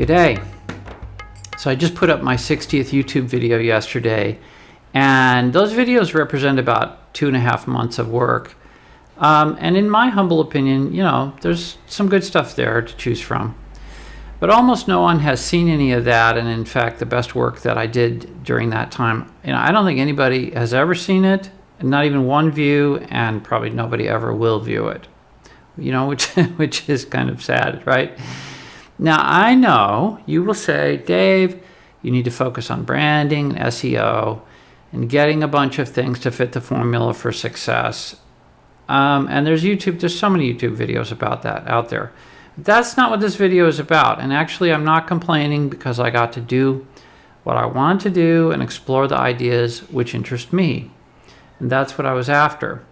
G'day. So I just put up my 60th YouTube video yesterday, and those videos represent about 2.5 months of work. And in my humble opinion, there's some good stuff there to choose from. But almost no one has seen any of that, and in fact, the best work that I did during that time, I don't think anybody has ever seen it, not even one view, and probably nobody ever will view it. Which is kind of sad, right? Now, I know you will say, Dave, you need to focus on branding and SEO and getting a bunch of things to fit the formula for success. And there's so many YouTube videos about that out there. That's not what this video is about. And actually, I'm not complaining because I got to do what I wanted to do and explore the ideas which interest me. And that's what I was after.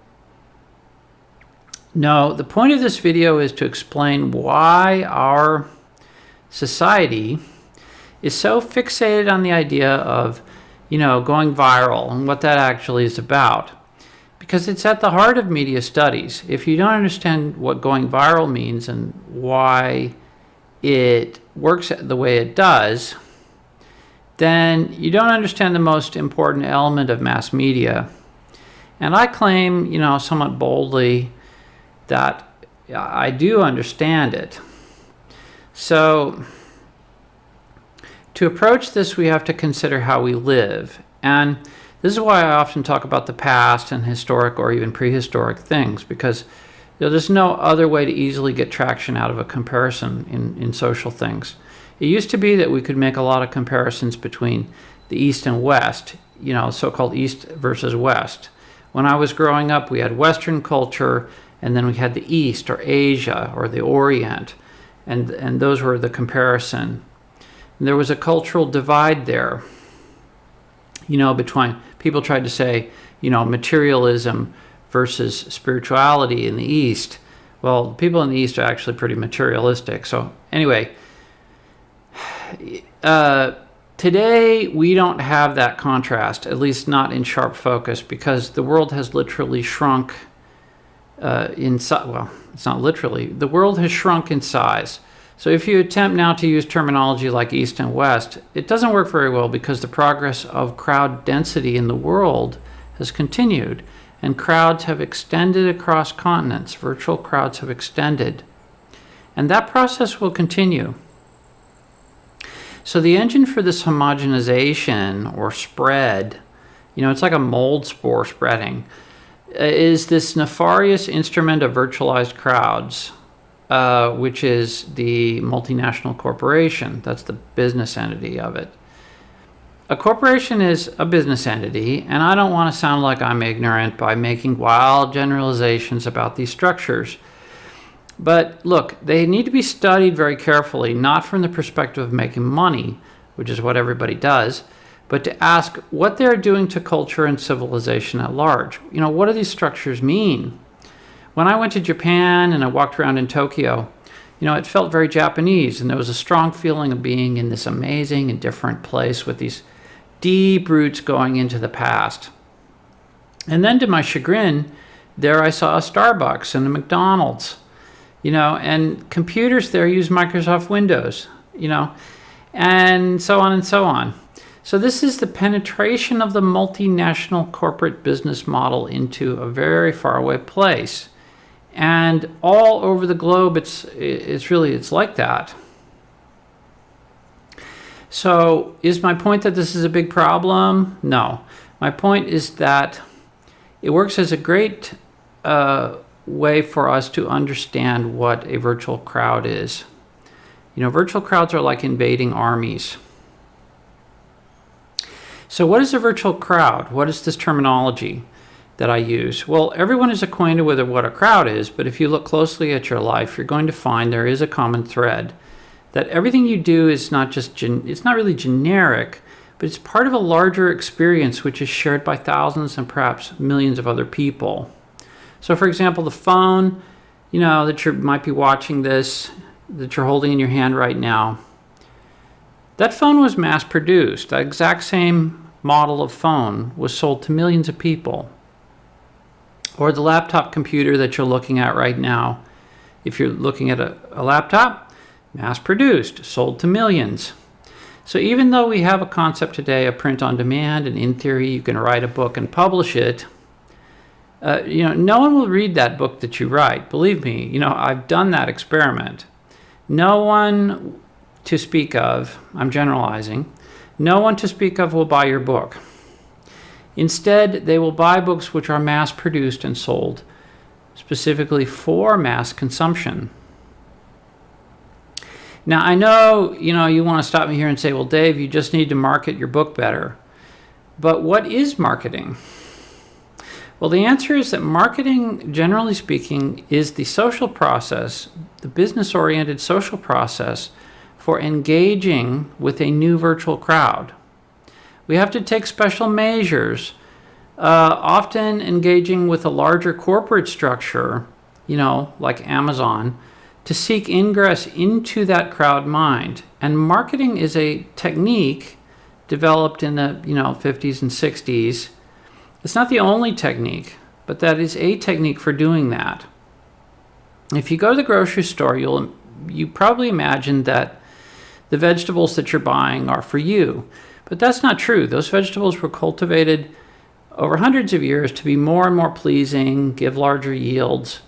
No, the point of this video is to explain why our society is so fixated on the idea of, going viral and what that actually is about. Because it's at the heart of media studies. If you don't understand what going viral means and why it works the way it does, then you don't understand the most important element of mass media. And I claim, somewhat boldly, that I do understand it. So to approach this, we have to consider how we live. And this is why I often talk about the past and historic or even prehistoric things, because there's no other way to easily get traction out of a comparison in social things. It used to be that we could make a lot of comparisons between the East and West, so-called East versus West. When I was growing up, we had Western culture, and then we had the East or Asia or the Orient, and those were the comparison. And there was a cultural divide there, between people tried to say, materialism versus spirituality in the East. Well, people in the East are actually pretty materialistic. So anyway, today we don't have that contrast, at least not in sharp focus, because the world has literally shrunk in size. Well, it's not literally. The world has shrunk in size. So if you attempt now to use terminology like East and West, it doesn't work very well because the progress of crowd density in the world has continued, and crowds have extended across continents. Virtual crowds have extended. And that process will continue. So the engine for this homogenization or spread, it's like a mold spore spreading, is this nefarious instrument of virtualized crowds, which is the multinational corporation. That's the business entity of it. A corporation is a business entity, and I don't want to sound like I'm ignorant by making wild generalizations about these structures. But look, they need to be studied very carefully, not from the perspective of making money, which is what everybody does, but to ask what they're doing to culture and civilization at large. What do these structures mean? When I went to Japan and I walked around in Tokyo, it felt very Japanese, and there was a strong feeling of being in this amazing and different place with these deep roots going into the past. And then to my chagrin, there I saw a Starbucks and a McDonald's, and computers there use Microsoft Windows, and so on and so on. So this is the penetration of the multinational corporate business model into a very faraway place. And all over the globe, it's like that. So is my point that this is a big problem? No. My point is that it works as a great way for us to understand what a virtual crowd is. Virtual crowds are like invading armies. So what is a virtual crowd? What is this terminology that I use? Well, everyone is acquainted with what a crowd is, but if you look closely at your life, you're going to find there is a common thread, that everything you do is not just, it's not really generic, but it's part of a larger experience which is shared by thousands and perhaps millions of other people. So for example, the phone, that you might be watching this, that you're holding in your hand right now, that phone was mass produced. That exact same model of phone was sold to millions of people. Or the laptop computer that you're looking at right now. If you're looking at a laptop, mass-produced, sold to millions. So even though we have a concept today of print on demand, and in theory you can write a book and publish it, no one will read that book that you write. Believe me, I've done that experiment. No one to speak of, I'm generalizing, no one to speak of will buy your book. Instead, they will buy books which are mass-produced and sold specifically for mass consumption. Now, I know, you want to stop me here and say, well, Dave, you just need to market your book better. But what is marketing? Well, the answer is that marketing, generally speaking, is the social process, the business-oriented social process for engaging with a new virtual crowd. We have to take special measures, often engaging with a larger corporate structure, like Amazon, to seek ingress into that crowd mind. And marketing is a technique developed in the 50s and 60s. It's not the only technique, but that is a technique for doing that. If you go to the grocery store, you probably imagine that the vegetables that you're buying are for you. But that's not true. Those vegetables were cultivated over hundreds of years to be more and more pleasing, give larger yields,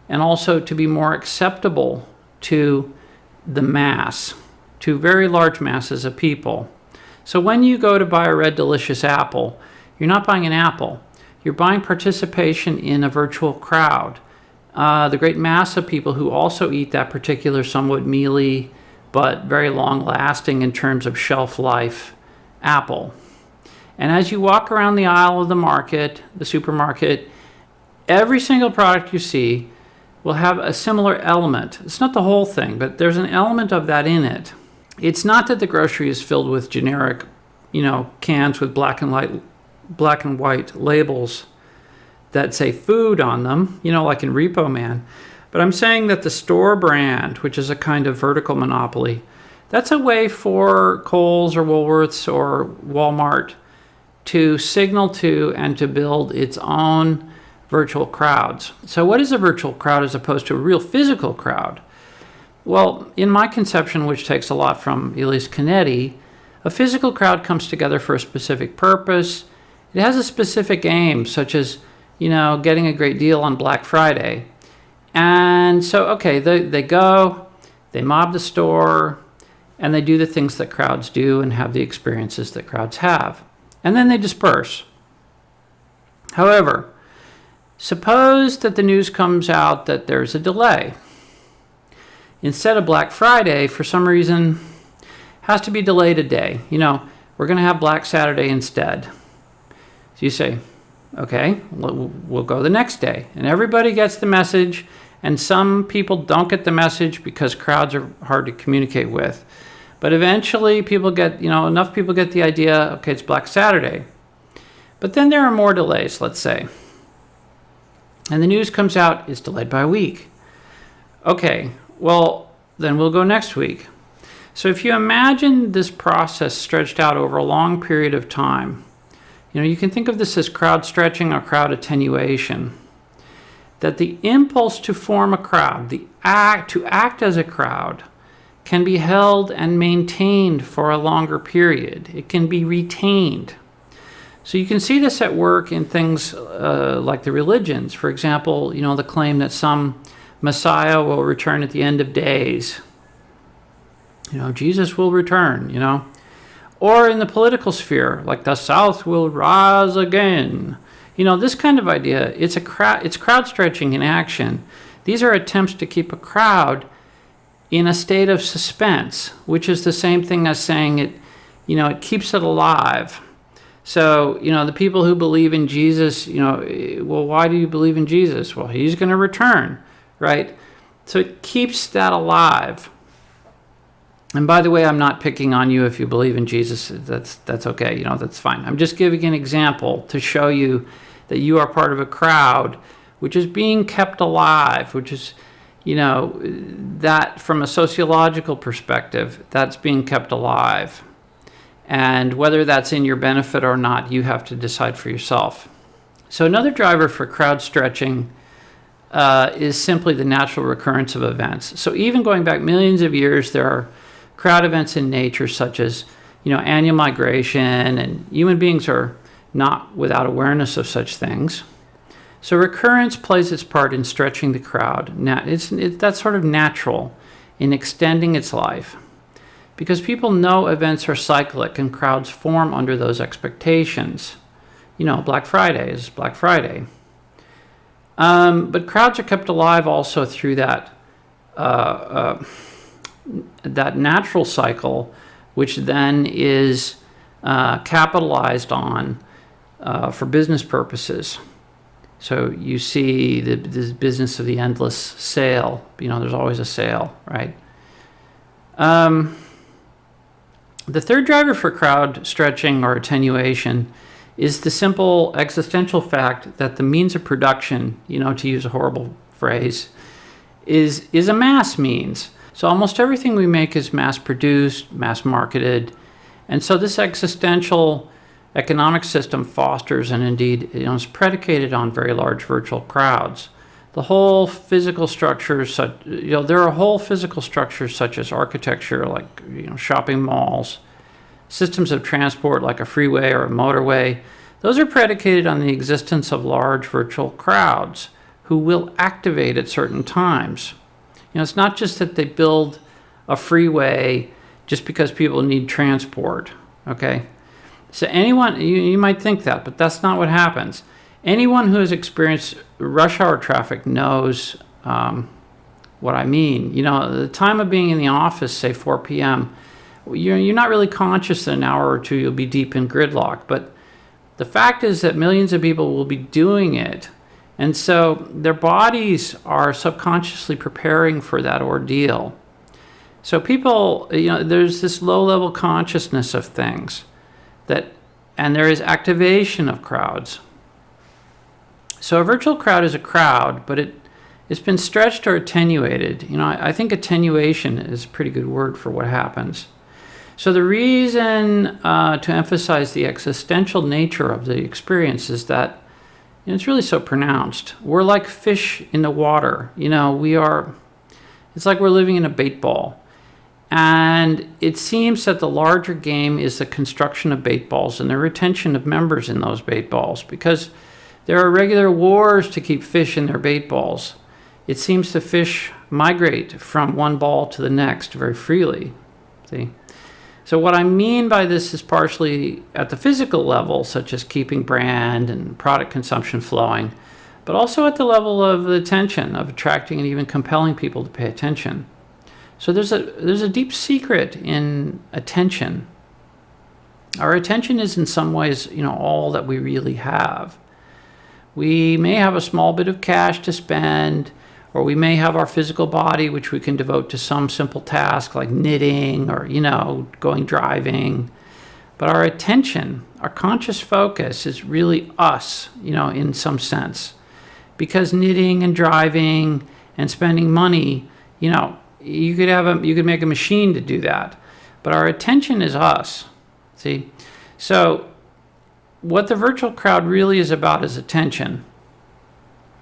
and also to be more acceptable to the mass, to very large masses of people. So when you go to buy a red delicious apple, you're not buying an apple. You're buying participation in a virtual crowd. The great mass of people who also eat that particular somewhat mealy but very long-lasting in terms of shelf life apple. And as you walk around the aisle of the market, the supermarket, every single product you see will have a similar element. It's not the whole thing, but there's an element of that in it. It's not that the grocery is filled with generic, cans with black and white labels that say food on them, like in Repo Man. But I'm saying that the store brand, which is a kind of vertical monopoly, that's a way for Kohl's or Woolworths or Walmart to signal to and to build its own virtual crowds. So what is a virtual crowd as opposed to a real physical crowd? Well, in my conception, which takes a lot from Elias Canetti, a physical crowd comes together for a specific purpose. It has a specific aim, such as, getting a great deal on Black Friday. And so, they go, they mob the store, and they do the things that crowds do and have the experiences that crowds have. And then they disperse. However, suppose that the news comes out that there's a delay. Instead of Black Friday, for some reason, has to be delayed a day. We're going to have Black Saturday instead. So you say, okay, we'll go the next day. And everybody gets the message, and some people don't get the message because crowds are hard to communicate with. But eventually people get, enough people get the idea, okay, it's Black Saturday. But then there are more delays, let's say. And the news comes out, it's delayed by a week. Okay, well, then we'll go next week. So if you imagine this process stretched out over a long period of time, you can think of this as crowd stretching or crowd attenuation. That the impulse to form a crowd, to act as a crowd, can be held and maintained for a longer period. It can be retained. So you can see this at work in things like the religions. For example, the claim that some Messiah will return at the end of days. Jesus will return, Or in the political sphere, like the South will rise again. This kind of idea, it's crowd stretching in action. These are attempts to keep a crowd in a state of suspense, which is the same thing as saying it keeps it alive. So, the people who believe in Jesus, well, why do you believe in Jesus? Well, he's going to return, right? So it keeps that alive. And by the way, I'm not picking on you if you believe in Jesus. That's okay. That's fine. I'm just giving an example to show you that you are part of a crowd which is being kept alive, which is, that from a sociological perspective, that's being kept alive. And whether that's in your benefit or not, you have to decide for yourself. So another driver for crowd stretching is simply the natural recurrence of events. So even going back millions of years, there are crowd events in nature such as, annual migration, and human beings are not without awareness of such things. So recurrence plays its part in stretching the crowd. That's sort of natural in extending its life, because people know events are cyclic and crowds form under those expectations. Black Friday is Black Friday. But crowds are kept alive also through that natural cycle, which then is capitalized on for business purposes. So you see the business of the endless sale. There's always a sale, right? The third driver for crowd stretching or attenuation is the simple existential fact that the means of production, to use a horrible phrase, is a mass means. So almost everything we make is mass produced, mass marketed. And so this existential economic system fosters and indeed is predicated on very large virtual crowds. The whole physical structures, there are whole physical structures such as architecture, like shopping malls, systems of transport like a freeway or a motorway. Those are predicated on the existence of large virtual crowds who will activate at certain times. It's not just that they build a freeway just because people need transport, okay? So anyone, you might think that, but that's not what happens. Anyone who has experienced rush hour traffic knows what I mean. The time of being in the office, say 4 p.m., you're not really conscious that an hour or two you'll be deep in gridlock, but the fact is that millions of people will be doing it. And so their bodies are subconsciously preparing for that ordeal. So people, there's this low-level consciousness of things and there is activation of crowds. So a virtual crowd is a crowd, but it's been stretched or attenuated. I think attenuation is a pretty good word for what happens. So the reason to emphasize the existential nature of the experience is that it's really so pronounced. We're like fish in the water. It's like we're living in a bait ball. And it seems that the larger game is the construction of bait balls and the retention of members in those bait balls, because there are regular wars to keep fish in their bait balls. It seems the fish migrate from one ball to the next very freely. See? So what I mean by this is partially at the physical level, such as keeping brand and product consumption flowing, but also at the level of the attention, of attracting and even compelling people to pay attention. So there's a deep secret in attention. Our attention is in some ways, all that we really have. We may have a small bit of cash to spend, or we may have our physical body, which we can devote to some simple task like knitting or, going driving. But our attention, our conscious focus is really us, in some sense. Because knitting and driving and spending money, you could make a machine to do that. But our attention is us, see? So what the virtual crowd really is about is attention.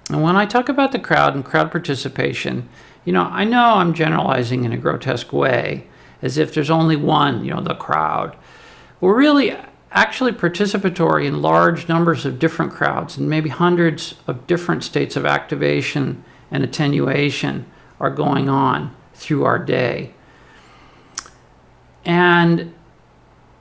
And when I talk about the crowd and crowd participation, I know I'm generalizing in a grotesque way, as if there's only one, the crowd. We're really actually participatory in large numbers of different crowds, and maybe hundreds of different states of activation and attenuation are going on through our day. And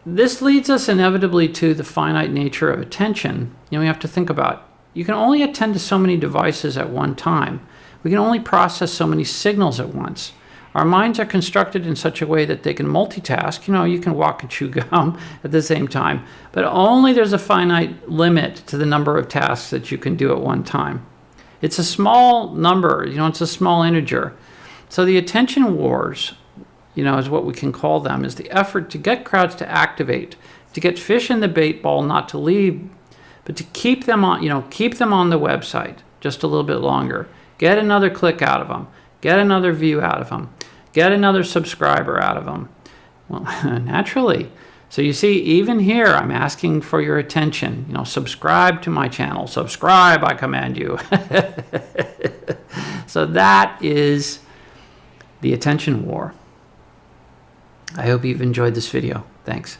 this leads us inevitably to the finite nature of attention. We have to think about, you can only attend to so many devices at one time. We can only process so many signals at once. Our minds are constructed in such a way that they can multitask. You can walk and chew gum at the same time, but only there's a finite limit to the number of tasks that you can do at one time. It's a small number, it's a small integer. So the attention wars, is what we can call them, is the effort to get crowds to activate, to get fish in the bait ball, not to leave, but to keep them on, the website just a little bit longer. Get another click out of them. Get another view out of them. Get another subscriber out of them. Well, naturally, So you see, even here, I'm asking for your attention. You know, subscribe to my channel. Subscribe, I command you. So that is the attention war. I hope you've enjoyed this video. Thanks.